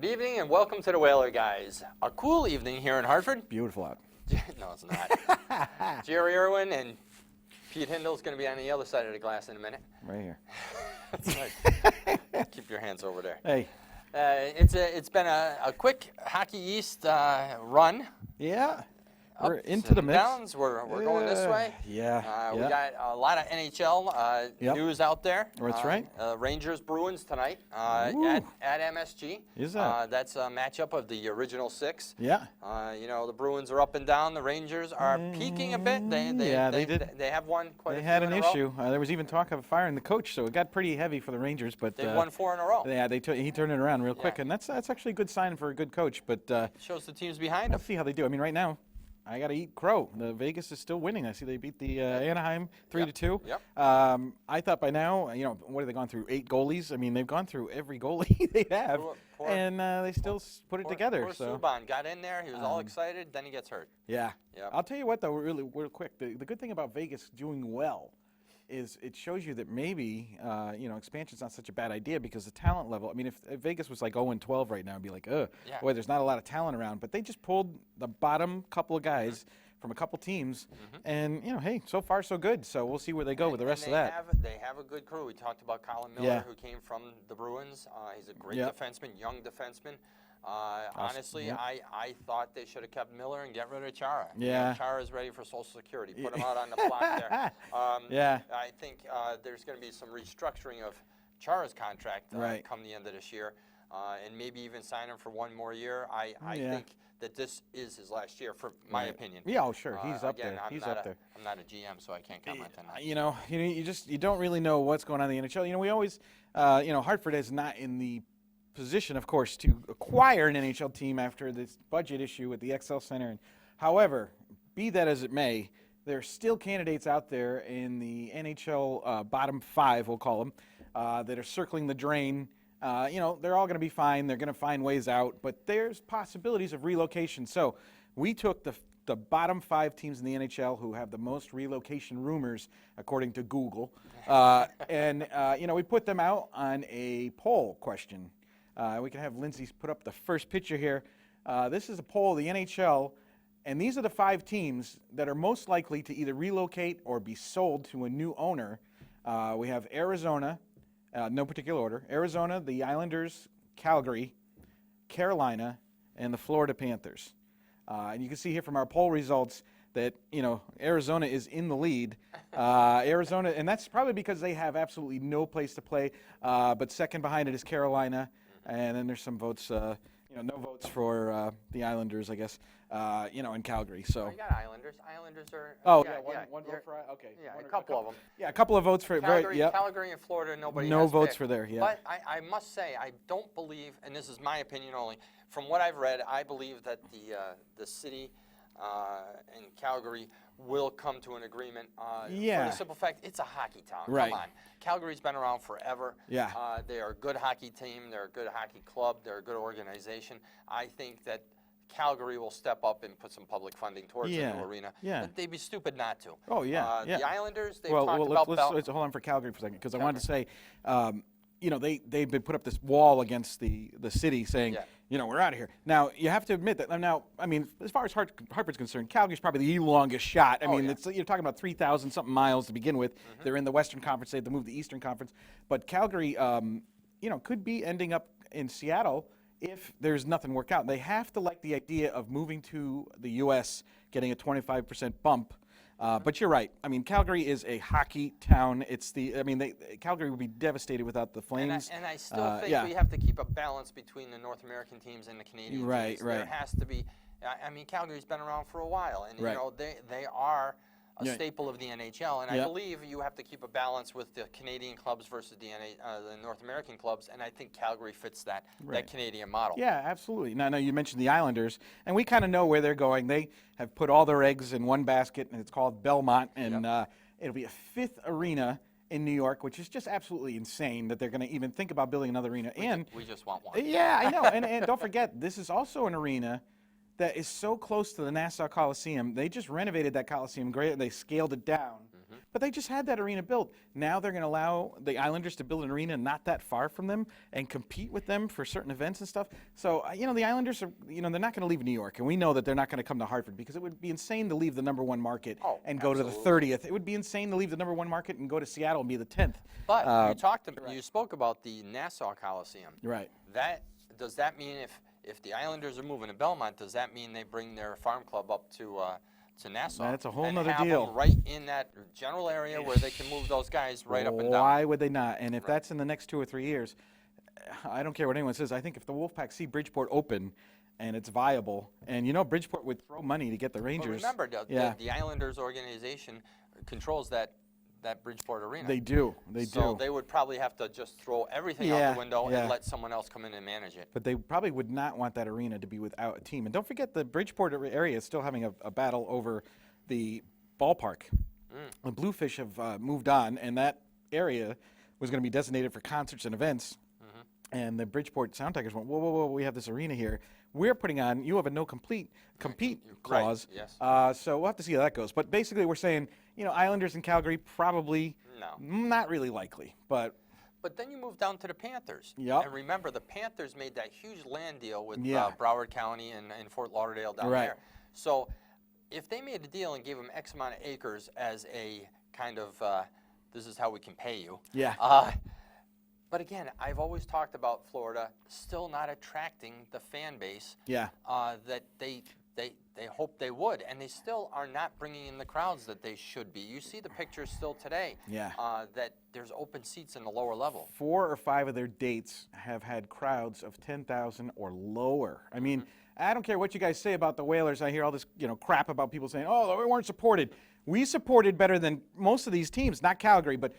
Good evening and welcome to the Whaler Guys. A cool evening here in Hartford. Beautiful out. No, it's not. Jerry Irwin and Pete Hindle's going to be on the other side of the glass in a minute. Right here. That's right. Keep your hands over there. Hey. It's been a quick Hockey East run. Yeah. We're Ups into the and mix. Downs. We're going this way. Yeah. We got a lot of NHL news out there. That's right. Rangers Bruins tonight at MSG. Is that? That's a matchup of the original six. Yeah. The Bruins are up and down. The Rangers are peaking a bit. They have won quite a few They had in an a row. issue. There was even talk of firing the coach, so it got pretty heavy for the Rangers. But They've won 4 in a row. Yeah, he turned it around real quick, Yeah. and that's actually a good sign for a good coach. But Shows the teams behind we'll them. see how they do. I mean, right now, I got to eat crow. The Vegas is still winning. I see they beat the Anaheim 3-2. Yep. I thought by now, what have they gone through? 8 goalies. I mean, they've gone through every goalie they have, and they still put it together. Poor So Subban got in there. He was all excited. Then he gets hurt. yeah. Yep. I'll tell you what, though, really real quick. The good thing about Vegas doing well is it shows you that maybe expansion's not such a bad idea because the talent level. I mean, if Vegas was like 0-12 right now, it'd be like, Yeah. boy, there's not a lot of talent around. But they just pulled the bottom couple of guys from a couple teams, and hey, so far so good. So we'll see where they go with the rest of that. They have a good crew. We talked about Colin Miller, who came from the Bruins. He's a great defenseman, young defenseman. Honestly, I thought they should have kept Miller and get rid of Chara. Yeah. Chara's ready for Social Security. Put him out on the block there. I think there's going to be some restructuring of Chara's contract come the end of this year, and maybe even sign him for 1 more year. I think that this is his last year, for my opinion. Yeah, sure. He's up Again, there. I'm He's not up there. I'm not a GM, so I can't comment on that. You don't really know what's going on in the NHL. We always, Hartford is not in the position, of course, to acquire an NHL team after this budget issue with the XL Center. However, be that as it may, there are still candidates out there in the NHL bottom 5, we'll call them, that are circling the drain. They're all going to be fine. They're going to find ways out, but there's possibilities of relocation. So we took the bottom 5 teams in the NHL who have the most relocation rumors, according to Google, and we put them out on a poll question. We can have Lindsay put up the first picture here. This is a poll of the NHL, and these are the 5 teams that are most likely to either relocate or be sold to a new owner. We have Arizona, no particular order, Arizona, the Islanders, Calgary, Carolina, and the Florida Panthers. And you can see here from our poll results that, Arizona is in the lead. Arizona, and that's probably because they have absolutely no place to play, but second behind it is Carolina. And then there's some votes, no votes for the Islanders, I guess, in Calgary. So You got Islanders. Islanders are. One vote for okay. Yeah, a couple of them. Yeah, a couple of votes for Calgary and Florida, nobody No has votes picked. for there. Yeah. But I must say, I don't believe, and this is my opinion only, from what I've read, I believe that the city and Calgary will come to an agreement. For the simple fact, it's a hockey town. Right. Come on. Calgary's been around forever. Yeah. They are a good hockey team. They're a good hockey club. They're a good organization. I think that Calgary will step up and put some public funding towards the new arena. Yeah. But they'd be stupid not to. Oh, yeah. The Islanders, they've Well, talked about let's hold on for Calgary for a second, because I wanted to say, they've been put up this wall against the city saying, we're out of here. Now, you have to admit that. Now, I mean, as far as Hartford's concerned, Calgary's probably the longest shot. I mean, you're talking about 3,000-something miles to begin with. They're in the Western Conference. They have to move the Eastern Conference. But Calgary, could be ending up in Seattle if there's nothing work out. They have to like the idea of moving to the U.S., getting a 25% bump. But you're right. I mean, Calgary is a hockey town. Calgary would be devastated without the Flames. And I still think we have to keep a balance between the North American teams and the Canadian teams. Right. There has to be. I mean, Calgary's been around for a while, and they are a staple of the NHL. And I believe you have to keep a balance with the Canadian clubs versus the North American clubs. And I think Calgary fits that Canadian model. Yeah, absolutely. Now, you mentioned the Islanders, and we kind of know where they're going. They have put all their eggs in one basket, and it's called Belmont, and it'll be a 5th arena in New York, which is just absolutely insane that they're going to even think about building another arena. We just want one. Yeah, I know. and don't forget, this is also an arena that is so close to the Nassau Coliseum. They just renovated that Coliseum great. They scaled it down. But they just had that arena built. Now they're going to allow the Islanders to build an arena not that far from them and compete with them for certain events and stuff. So, the Islanders are, they're not going to leave New York. And we know that they're not going to come to Hartford because it would be insane to leave the number 1 market and go to the 30th. It would be insane to leave the number 1 market and go to Seattle and be the 10th. But you spoke about the Nassau Coliseum. Right. Does that mean if the Islanders are moving to Belmont, does that mean they bring their farm club up to Nassau? That's a whole and nother have deal. them right in that general area where they can move those guys right up and down. Why would they not? And if that's in the next 2 or 3 years, I don't care what anyone says. I think if the Wolfpack see Bridgeport open and it's viable, and Bridgeport would throw money to get the Rangers. But remember, the Islanders organization controls that Bridgeport arena. They do. So they would probably have to just throw everything out the window and let someone else come in and manage it. But they probably would not want that arena to be without a team. And don't forget, the Bridgeport area is still having a battle over the ballpark. The Bluefish have moved on, and that area was going to be designated for concerts and events. And the Bridgeport Sound Tigers went, whoa, we have this arena here. We're putting on, you have a no compete clause. Right. Yes. So we'll have to see how that goes. But basically we're saying, Islanders and Calgary probably not really likely. But then you move down to the Panthers. Yep. And remember, the Panthers made that huge land deal with Broward County and Fort Lauderdale down there. So if they made a deal and gave them X amount of acres as a kind of, this is how we can pay you. Yeah. But again, I've always talked about Florida still not attracting the fan base that they hope they would, and they still are not bringing in the crowds that they should be. You see the pictures still today that there's open seats in the lower level. 4 or 5 of their dates have had crowds of 10,000 or lower. I mean, I don't care what you guys say about the Whalers. I hear all this crap about people saying, oh, we weren't supported. We supported better than most of these teams, not Calgary, but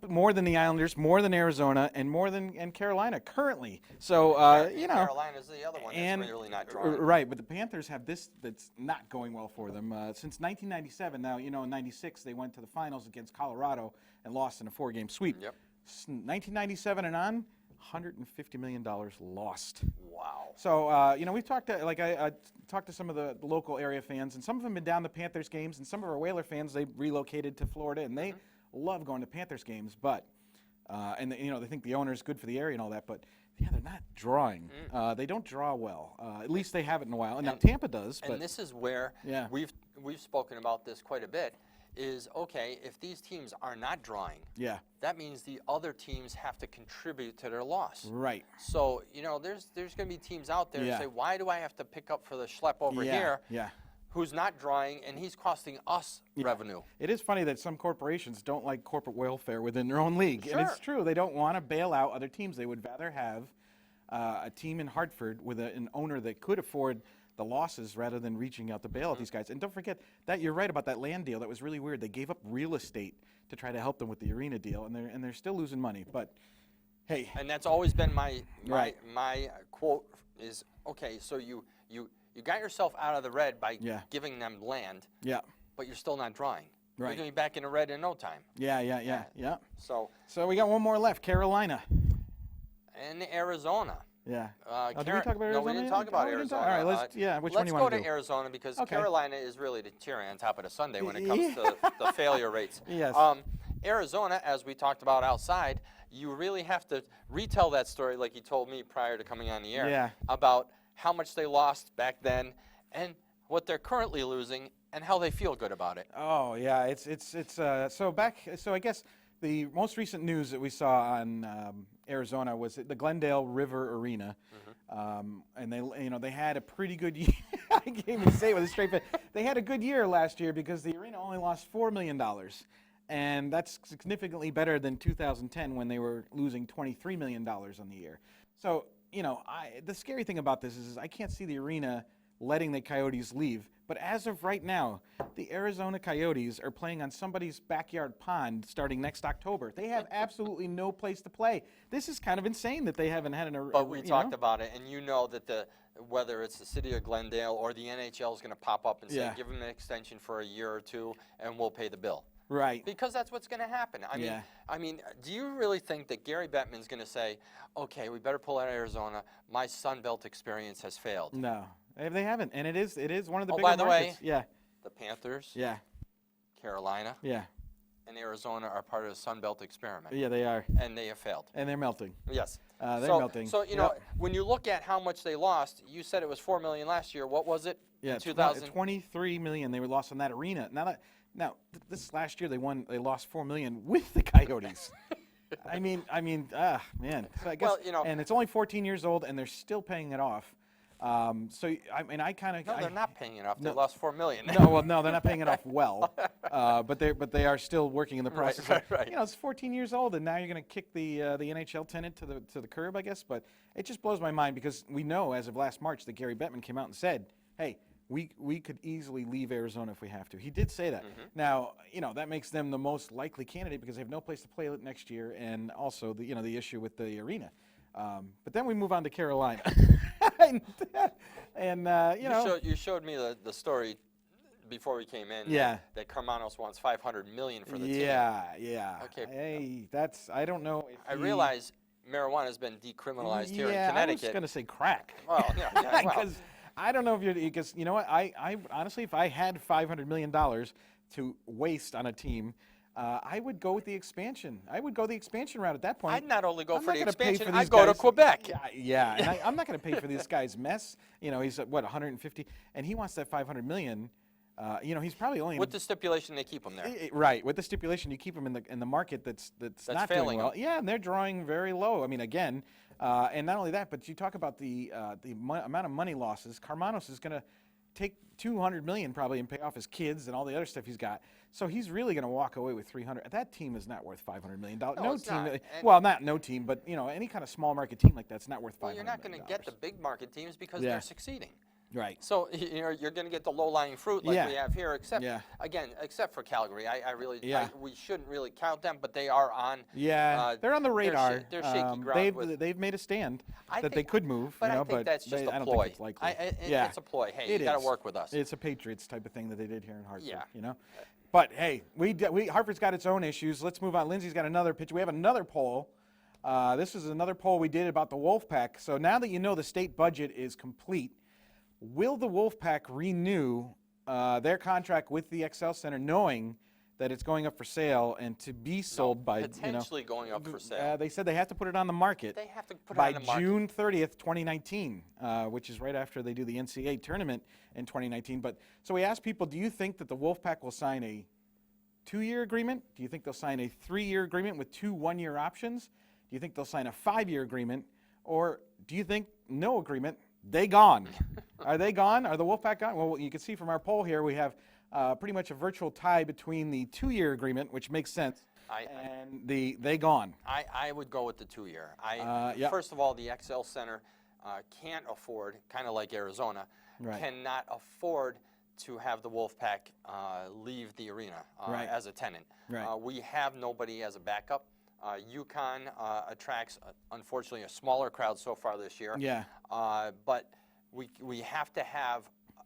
more than the Islanders, more than Arizona, and more than Carolina currently. So, Carolina's the other one that's really not drawing. Right, but the Panthers have this that's not going well for them. Since 1997, now, in 96, they went to the finals against Colorado and lost in a 4-game sweep. Yep. 1997 and on, $150 million lost. Wow. So, we've talked to, I talked to some of the local area fans, and some of them have been down to Panthers games, and some of our Whaler fans, they relocated to Florida, and they love going to Panthers games, but, and they think the owner's good for the area and all that, but, they're not drawing. They don't draw well. At least they haven't in a while. And now Tampa does. And this is where we've spoken about this quite a bit. Is okay, if these teams are not drawing, that means the other teams have to contribute to their loss. Right. So, there's going to be teams out there who say, why do I have to pick up for the schlep over here who's not drawing, and he's costing us revenue? It is funny that some corporations don't like corporate welfare within their own league. Sure. And it's true. They don't want to bail out other teams. They would rather have a team in Hartford with an owner that could afford the losses rather than reaching out to bail out these guys. And don't forget that you're right about that land deal. That was really weird. They gave up real estate to try to help them with the arena deal, and they're still losing money. But hey, and that's always been my quote is, okay, so you got yourself out of the red by giving them land. Yeah. But you're still not drawing. Right. You're going to be back in the red in no time. Yeah. So we got one more left, Carolina. And Arizona. Yeah. Did we talk about Arizona? No, we didn't talk about Arizona. All right, which one do you want to do? Let's go to Arizona because Carolina is really the cherry on top of the sundae when it comes to the failure rates. Yes. Arizona, as we talked about outside, you really have to retell that story like you told me prior to coming on the air about how much they lost back then and what they're currently losing and how they feel good about it. Oh, yeah. So I guess the most recent news that we saw on Arizona was the Glendale River Arena, and they had a pretty good year. I can't even say it with a straight face. They had a good year last year because the arena only lost $4 million, and that's significantly better than 2010 when they were losing $23 million on the year. So the scary thing about this is I can't see the arena letting the Coyotes leave. But as of right now, the Arizona Coyotes are playing on somebody's backyard pond starting next October. They have absolutely no place to play. This is kind of insane that they haven't had an arena. But we talked about it, and that whether it's the city of Glendale or the NHL is going to pop up and say, give them an extension for a year or two, and we'll pay the bill. Right. Because that's what's going to happen. I mean, do you really think that Gary Bettman's going to say, okay, we better pull out of Arizona. My Sunbelt experience has failed. No. They haven't, and it is one of the bigger markets. By the way, the Panthers, Carolina, and Arizona are part of the Sun Belt experiment. Yeah, they are. And they have failed. And they're melting. Yes. They're melting. So, you know, when you look at how much they lost, you said it was $4 million last year. What was it? Yeah, in 2000? $23 million they were lost on that arena. Now, this last year they lost $4 million with the Coyotes. I mean, man. So I guess, well, you know, and it's only 14 years old, and they're still paying it off. So I mean, I kind of. No, they're not paying it off. They lost $4 million. No, they're not paying it off well. But they are still working in the process. Right. You know, it's 14 years old, and now you're going to kick the NHL tenant to the curb, I guess. But it just blows my mind because we know as of last March that Gary Bettman came out and said, "Hey, we could easily leave Arizona if we have to." He did say that. Mm-hmm. Now, you know, that makes them the most likely candidate because they have no place to play it next year, and also the issue with the arena. But then we move on to Carolina. and you showed me the story before we came in. Yeah. That Carmanos wants $500 million for the team. Yeah. Okay. Hey, I don't know. I realize marijuana has been decriminalized here in Connecticut. I was going to say crack. Well, yeah. Because I don't know because you know what? I honestly, if I had $500 million to waste on a team, I would go with the expansion. I would go the expansion route at that point. I'd not only go for the expansion, I'd go to Quebec. Yeah, and I'm not going to pay for this guy's mess. You know, he's at, 150, and he wants that $500 million. You know, he's probably only with the stipulation they keep him there. Right, with the stipulation you keep him in the market that's not failing doing well. them. Yeah, and they're drawing very low. I mean, again, and not only that, but you talk about the amount of money losses. Carmanos is going to take $200 million probably and pay off his kids and all the other stuff he's got. So he's really going to walk away with $300. That team is not worth $500 million. No, it's team. not. Well, not no team, but you know, any kind of small market team like that's not worth $500 Well, you're not going to get the big market teams because they're succeeding. Right. So you're going to get the low-lying fruit like we have here, except for Calgary. We shouldn't really count them, but they are on. Yeah, they're on the radar. They're shaky ground. They've made a stand that they could move. But I think that's just a ploy. I don't think it's likely. It's a ploy. Hey, you got to work with us. It's a Patriots type of thing that they did here in Hartford. Yeah. You know. But hey, Hartford's got its own issues. Let's move on. Lindsay's got another pitch. We have another poll. This is another poll we did about the Wolfpack. So now that you know the state budget is complete, will the Wolfpack renew their contract with the XL Center, knowing that it's going up for sale and to be sold by potentially going up for sale? They said they have to put it on the market. They have to put by it on the market June 30th, 2019, which is right after they do the NCAA tournament in 2019. But so we asked people, do you think that the Wolfpack will sign a 2-year agreement? Do you think they'll sign a 3-year agreement with 2 1-year options? Do you think they'll sign a 5-year agreement? Or do you think no agreement? They gone. Are they gone? Are the Wolfpack gone? Well, you can see from our poll here, we have pretty much a virtual tie between the 2-year agreement, which makes sense, and they gone. I would go with the 2-year. First of all, the XL Center can't afford, kind of like Arizona, cannot afford to have the Wolfpack leave the arena as a tenant. We have nobody as a backup. UConn attracts, unfortunately, a smaller crowd so far this year. Yeah. But we have to have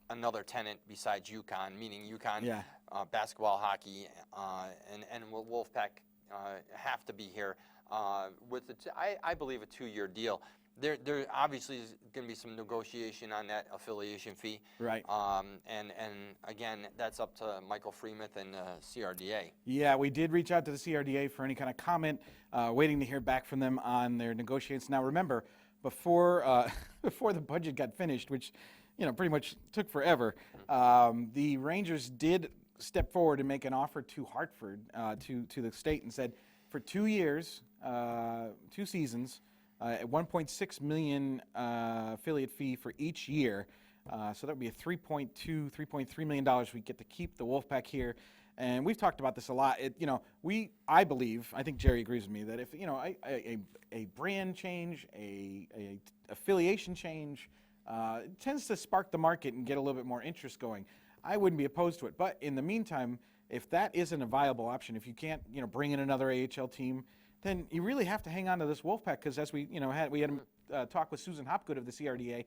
another tenant besides UConn, meaning UConn basketball, hockey, and Wolfpack have to be here with I believe a 2-year deal. There obviously is going to be some negotiation on that affiliation fee. Right. And again, that's up to Michael Freemuth and CRDA. Yeah, we did reach out to the CRDA for any kind of comment, waiting to hear back from them on their negotiations. Now, remember, before the budget got finished, which pretty much took forever, the Rangers did step forward and make an offer to Hartford, to the state, and said for 2 years, 2 seasons, at $1.6 million affiliate fee for each year. So that would be a $3.3 million. We get to keep the Wolfpack here. And we've talked about this a lot. I believe, I think Jerry agrees with me, that if, a brand change, a affiliation change, it tends to spark the market and get a little bit more interest going. I wouldn't be opposed to it. But in the meantime, if that isn't a viable option, if you can't, bring in another AHL team, then you really have to hang on to this Wolfpack, because as we had a talk with Susan Hopgood of the CRDA,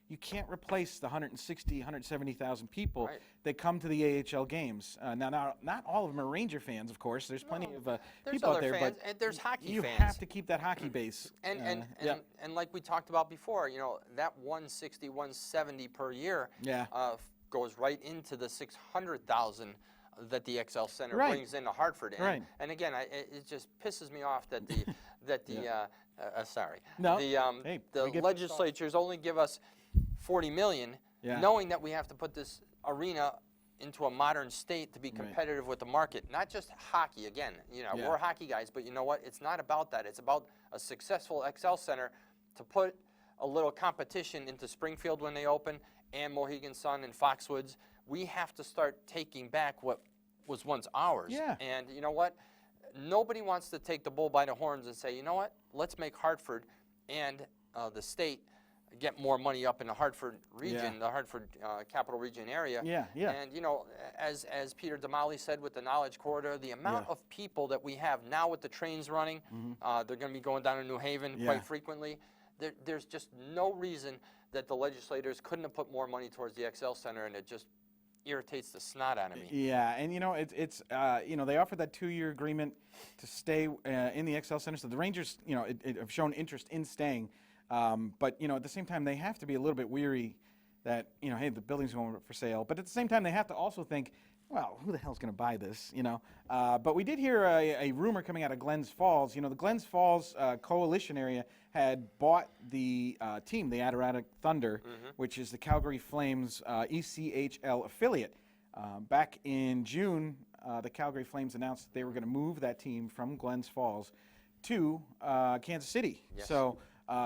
you can't replace the 160, 170,000 people that come to the AHL games. Now, not all of them are Ranger fans, of course. There's plenty of people out there, fans, but and there's hockey you fans. have to keep that hockey base. And like we talked about before, that 160, 170 per year goes right into the 600,000 that the XL Center Right. brings into Hartford. And, Right. and again, it just pisses me off that sorry, No. the We get legislatures only give us $40 million, Yeah. knowing that we have to put this arena into a modern state to be competitive with the market. Not just hockey. Again, Yeah. we're hockey guys, but you know what? It's not about that. It's about a successful XL Center to put a little competition into Springfield when they open, and Mohegan Sun and Foxwoods. We have to start taking back what was once ours. Yeah. And you know what? Nobody wants to take the bull by the horns and say, you know what? Let's make Hartford and the state get more money up in the Hartford region, the Hartford capital region area. Yeah, yeah. And as Peter Damali said with the Knowledge Corridor, the amount of people that we have now with the trains running, they're going to be going down to New Haven quite frequently. There's just no reason that the legislators couldn't have put more money towards the XL Center, and it just irritates the snot out of me. Yeah, and it's they offered that 2-year agreement to stay in the XL Center. So the Rangers, have shown interest in staying, but at the same time they have to be a little bit weary that hey, the building's going for sale. But at the same time they have to also think, well, who the hell's going to buy this? But we did hear a rumor coming out of Glens Falls. The Glens Falls coalition area had bought the team, the Adirondack Thunder, which is the Calgary Flames ECHL affiliate. Back in June, the Calgary Flames announced that they were going to move that team from Glens Falls to Kansas City. Yes. So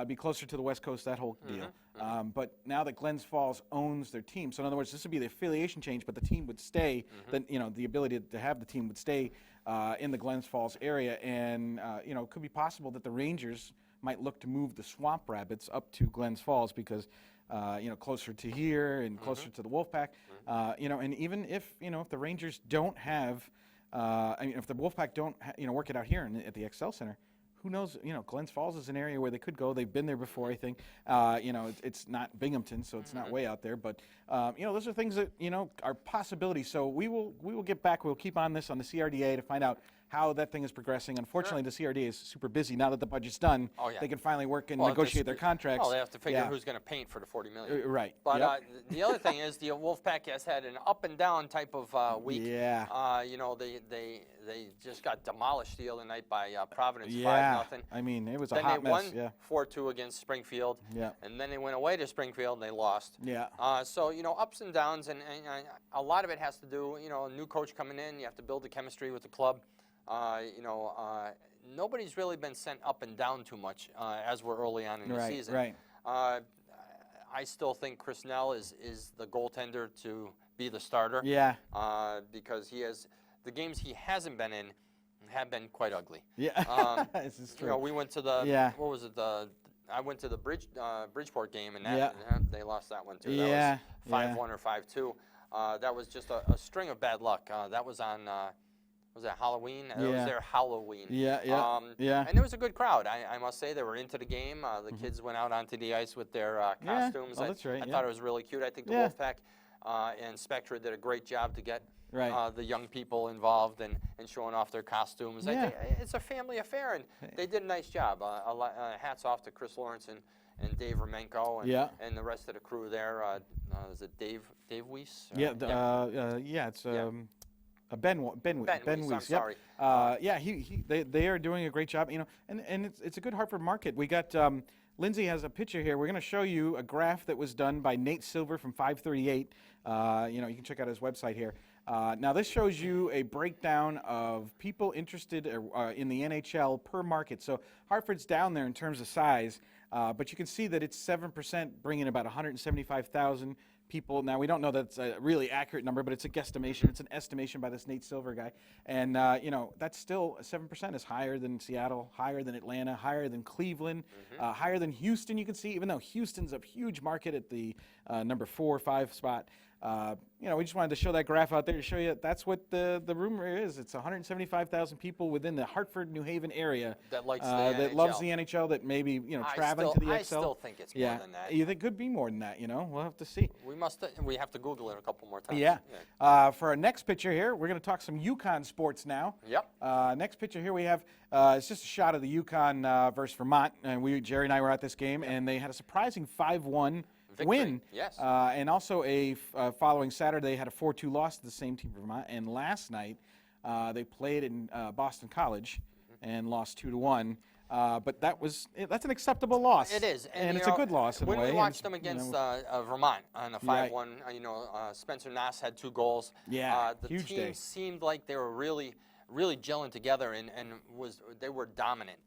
be closer to the West Coast, that whole deal. But now that Glens Falls owns their team, so in other words, this would be the affiliation change, but the team would stay. The ability to have the team would stay in the Glens Falls area, and it could be possible that the Rangers might look to move the Swamp Rabbits up to Glens Falls because closer to here and closer to the Wolfpack. And even if if the Rangers don't have, if the Wolfpack don't work it out here at the XL Center. Who knows? Glens Falls is an area where they could go. They've been there before, I think. It's not Binghamton, so it's not way out there. But those are things that are possibilities. So we will get back. We'll keep on this on the CRDA to find out how that thing is progressing. Unfortunately, the CRDA is super busy now that the budget's done. Oh, yeah. They can finally work and negotiate their contracts. Well, they have to figure who's going to paint for the $40 million. Right. But the other thing is the Wolfpack has had an up and down type of week. Yeah. They just got demolished the other night by Providence 5-0. I mean, it was a then hot they mess. won 4-2 against Springfield. Yeah. And then they went away to Springfield and they lost. Yeah. So ups and downs, and a lot of it has to do. A new coach coming in, you have to build the chemistry with the club. Nobody's really been sent up and down too much as we're early on in the season. Right. I still think Chris Nell is the goaltender to be the starter. Yeah. Because the games he hasn't been in have been quite ugly. Yeah. This is true. We went to the what was it? I went to the Bridgeport game, and they lost that one too. Yeah. That was 5-1 or 5-2. That was just a string of bad luck. That was on. Was that Halloween? It was their Halloween. Yeah. And it was a good crowd. I must say they were into the game. The kids went out onto the ice with their costumes. Oh, that's right. I thought it was really cute. I think the Wolfpack and Spectra did a great job to get the young people involved and showing off their costumes. I think it's a family affair, and they did a nice job. Hats off to Chris Lawrence and Dave Romenko and the rest of the crew there. Is it Dave Weiss? It's Ben Weiss. I'm sorry. They are doing a great job. And it's a good Hartford market. We got Lindsay has a picture here. We're going to show you a graph that was done by Nate Silver from 538. You can check out his website here. Now this shows you a breakdown of people interested in the NHL per market. So Hartford's down there in terms of size, but you can see that it's 7%, bringing about 175,000 people. Now, we don't know that's a really accurate number, but it's a guesstimation. It's an estimation by this Nate Silver guy. And, that's still 7% is higher than Seattle, higher than Atlanta, higher than Cleveland, higher than Houston, you can see, even though Houston's a huge market at the number 4 or 5 spot. We just wanted to show that graph out there to show you that's what the rumor is. It's 175,000 people within the Hartford, New Haven area that likes that loves the NHL, that maybe traveling to the XL. I still think it's more than that. You think it could be more than that? We'll have to see. We have to Google it a couple more times. Yeah. For our next picture here, we're going to talk some UConn sports now. Yep. Next picture here we have it's just a shot of the UConn versus Vermont, and Jerry and I were at this game, and they had a surprising 5-1. win. Yes. And also following Saturday, they had a 4-2 loss to the same team, Vermont. And last night, they played in Boston College and lost 2-1. But that's an acceptable loss. It is, and it's a good loss in a way. When we watched them against Vermont on a 5-1, Spencer Nass had 2 goals. Yeah, the huge team day. seemed like they were really gelling together, and they were dominant.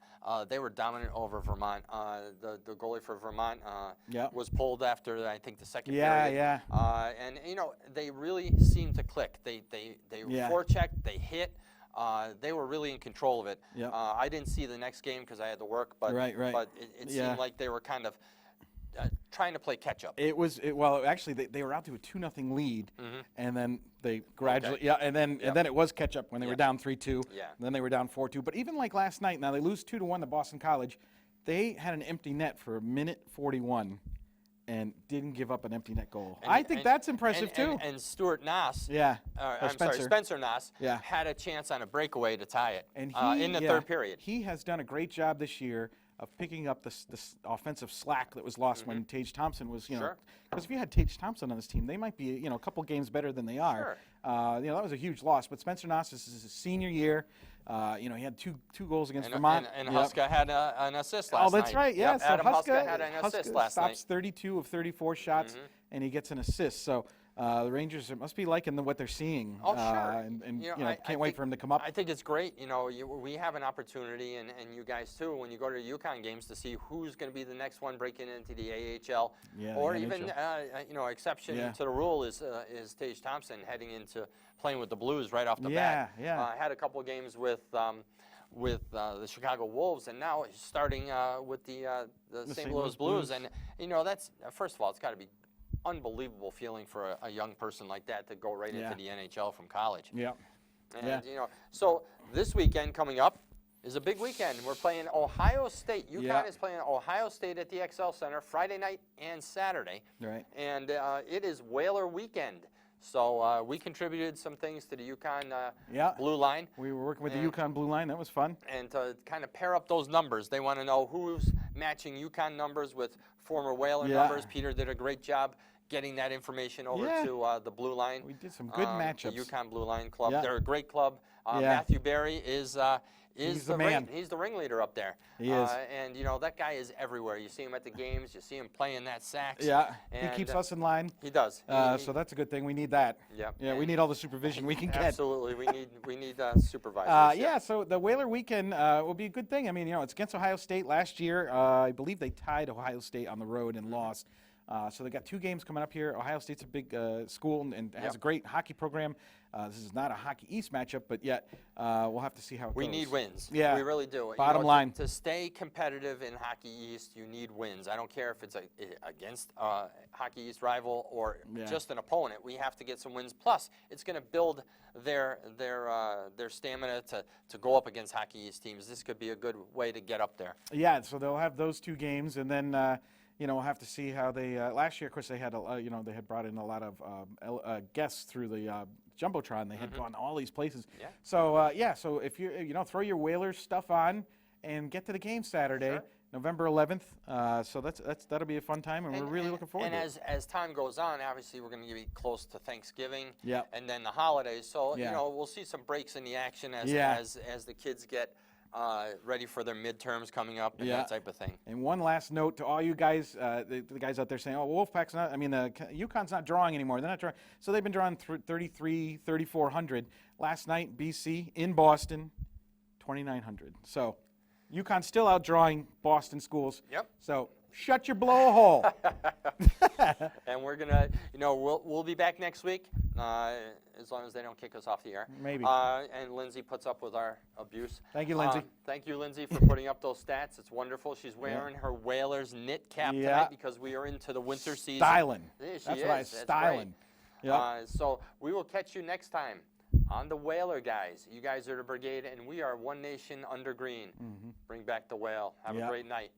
They were dominant over Vermont. The goalie for Vermont was pulled after, I think, the second period. Yeah. And they really seemed to click. They forechecked, they hit. They were really in control of it. Yep. I didn't see the next game because I had to work, but but it seemed like they were kind of trying to play catch up. Well, actually, they were out to a 2-0 lead, and then they gradually and then it was catch up when they were down 3-2. Yeah. Then they were down 4-2. But even like last night, now they lose 2-1 to Boston College. They had an empty net for 1:41. And didn't give up an empty net goal. I think that's impressive too. And Stuart Nass, Spencer Nass, had a chance on a breakaway to tie it in the third period. He has done a great job this year of picking up this offensive slack that was lost when Tage Thompson was, because if you had Tage Thompson on this team, they might be, a couple games better than they are. Sure. That was a huge loss. But Spencer Nass, this is his senior year. He had two goals against Vermont. And Huska had an assist last night. Oh, that's right. Yeah, Yep. so Adam Huska had an assist last night. Stops 32 of 34 shots, and he gets an assist. So the Rangers must be liking what they're seeing. Oh, sure. And can't wait for him to come up. I think it's great. We have an opportunity, and you guys too, when you go to the UConn games, to see who's going to be the next one breaking into the AHL, or even exception to the rule is Tage Thompson heading into playing with the Blues right off the bat. Had a couple of games with the Chicago Wolves, and now he's starting with the St. Louis Blues. And that's first of all, it's got to be unbelievable feeling for a young person like that to go right into the NHL from college. And so this weekend coming up is a big weekend. We're playing Ohio State. UConn is playing Ohio State at the XL Center Friday night and Saturday. Right. And it is Whaler weekend. So we contributed some things to the UConn Blue Line. We were working with the UConn Blue Line. That was fun. And to kind of pair up those numbers, they want to know who's matching UConn numbers with former Whaler numbers. Peter did a great job getting that information over to the Blue Line. We did some good matchups. The UConn Blue Line Club. They're a great club. Matthew Barry is the man. He's the ringleader up there. He is. And that guy is everywhere. You see him at the games. You see him playing that sax. Yeah. And he keeps us in line. He does. So that's a good thing. We need that. Yeah. We need all the supervision we can get. Absolutely. We need supervisors. So the Whaler weekend will be a good thing. I mean, it's against Ohio State last year. I believe they tied Ohio State on the road and lost. So they got 2 games coming up here. Ohio State's a big school and has a great hockey program. This is not a Hockey East matchup, but yet we'll have to see how it goes. We need wins. Yeah. We really do. Bottom line. To stay competitive in Hockey East, you need wins. I don't care if it's against a Hockey East rival or just an opponent. We have to get some wins. Plus, it's going to build their stamina to go up against Hockey East teams. This could be a good way to get up there. Yeah, so they'll have those 2 games, and then we'll have to see how they. Last year, of course, they had they had brought in a lot of guests through the Jumbotron. They had gone to all these places. Yeah. So so if you throw your Whalers stuff on and get to the game Saturday, November 11th. So that'll be a fun time, and we're really looking forward to it. And as time goes on, obviously we're going to be close to Thanksgiving. And then the holidays. So we'll see some breaks in the action as the kids get ready for their midterms coming up and that type of thing. And one last note to all you guys, the guys out there saying, Wolfpack's not, UConn's not drawing anymore. They're not drawing. So they've been drawing 3,400. Last night, BC in Boston, 2,900. So UConn's still out drawing Boston schools. Yep. So shut your blowhole. And we're going to, we'll be back next week. As long as they don't kick us off the air. Maybe. And Lindsay puts up with our abuse. Thank you, Lindsay. Thank you, Lindsay, for putting up those stats. It's wonderful. She's wearing her Whalers knit cap tonight because we are into the winter season. Styling. That's right, styling. So we will catch you next time on the Whaler guys. You guys are the brigade, and we are one nation under green. Bring back the whale. Have a great night.